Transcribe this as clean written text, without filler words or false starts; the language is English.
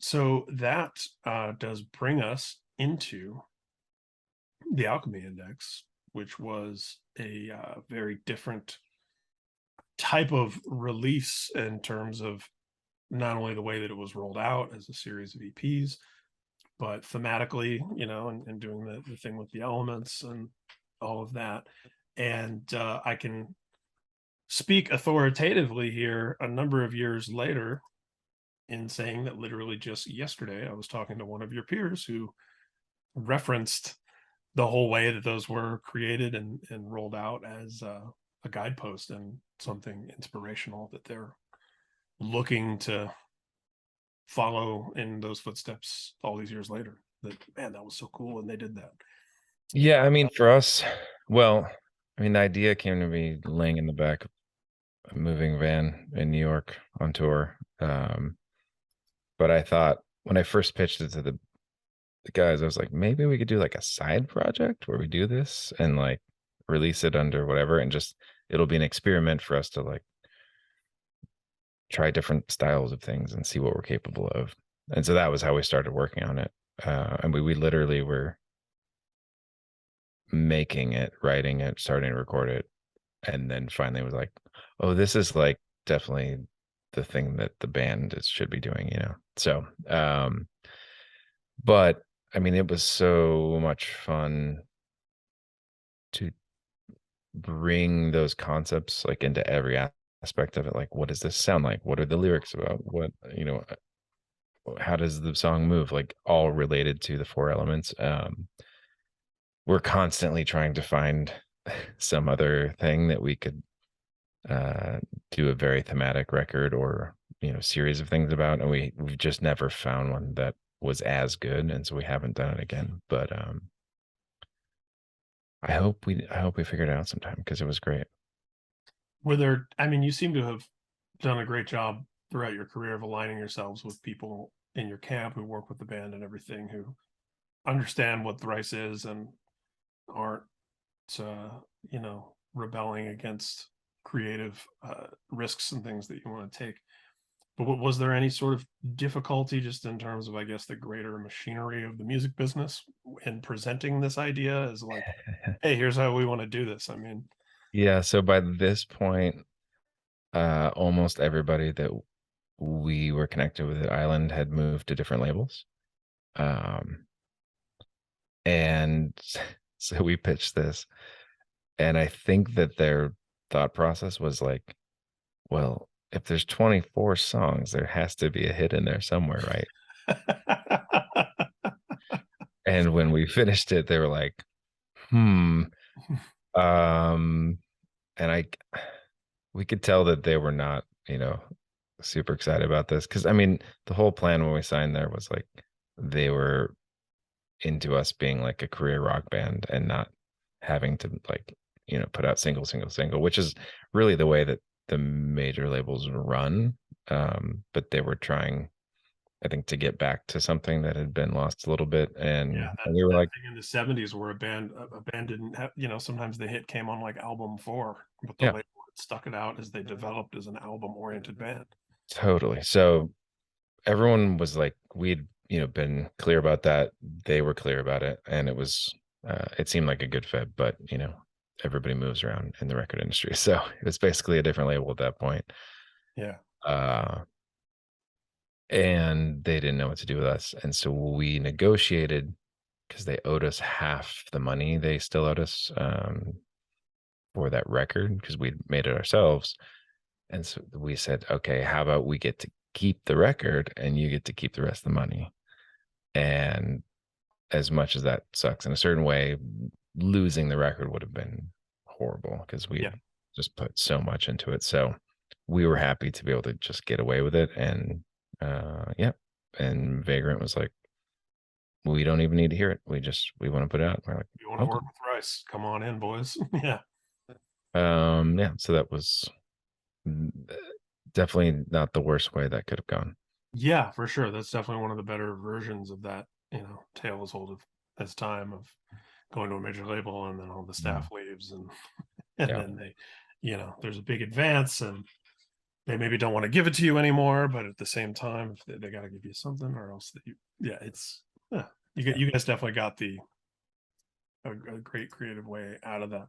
So that does bring us into the Alchemy Index, which was a very different type of release in terms of not only the way that it was rolled out as a series of EPs, but thematically, and doing the thing with the elements and all of that. And I can speak authoritatively here a number of years later in saying that literally just yesterday, I was talking to one of your peers who referenced the whole way that those were created and rolled out as a guidepost and something inspirational that they're looking to follow in those footsteps all these years later. That, man, that was so cool, and they did that. Yeah, I mean, for us, well, I mean, the idea came to me laying in the back of a moving van in New York on tour. But I thought when I first pitched it to the guys, I was like, maybe we could do like a side project where we do this and like release it under whatever, and just it'll be an experiment for us to like try different styles of things and see what we're capable of. And so that was how we started working on it. And we literally were making it, writing it, starting to record it, and then finally was like, oh, this is like definitely the thing that the band should be doing, So, but I mean, it was so much fun to bring those concepts like into every aspect of it. Like, what does this sound like? What are the lyrics about? How does the song move? Like, all related to the four elements. We're constantly trying to find some other thing that we could do a very thematic record or series of things about, and we've just never found one that was as good, and so we haven't done it again. But I hope we figured it out sometime because it was great. Were there, I mean, you seem to have done a great job throughout your career of aligning yourselves with people in your camp who work with the band and everything, who understand what thrice is and aren't rebelling against creative risks and things that you want to take. But was there any sort of difficulty just in terms of, I guess, the greater machinery of the music business in presenting this idea as like, hey, here's how we want to do this? I mean, Yeah, so by this point, almost everybody that we were connected with at Island had moved to different labels. Um, and so we pitched this, and I think that their thought process was like, well, if there's 24 songs, there has to be a hit in there somewhere, right? And when we finished it, they were like, "Hmm." Um, and we could tell that they were not, super excited about this because I mean, the whole plan when we signed there was like they were into us being like a career rock band and not having to like, put out single, which is really the way that the major labels run. But they were trying, I think, to get back to something that had been lost a little bit. yeah, And we were that like, thing in the '70s where a band didn't have, sometimes the hit came on like album 4, but the yeah, label had stuck it out as they developed as an album oriented band. totally. So everyone was like, we'd, been clear about that. They were clear about it. And it seemed like a good fit, but, everybody moves around in the record industry. So it was basically a different label at that point. Yeah. Uh, and they didn't know what to do with us. And so we negotiated because they owed us half the money they still owed us for that record because we'd made it ourselves. And so we said, okay, how about we get to keep the record and you get to keep the rest of the money? And as much as that sucks in a certain way, losing the record would have been horrible because we Yeah. had just put so much into it. So we were happy to be able to just get away with it. And yeah. And Vagrant was like, we don't even need to hear it. We want to put it out. We're like, You want to okay. work with Rice? Come on in, boys. Yeah. Yeah. So that was definitely not the worst way that could have gone. Yeah, for sure. That's definitely one of the better versions of that, tale as old as time of going to a major label and then all the Mhm. staff leaves and Yeah. then they, there's a big advance and they maybe don't want to give it to you anymore, but at the same time, if they got to give you something, or else that it's you guys definitely got a great creative way out of that.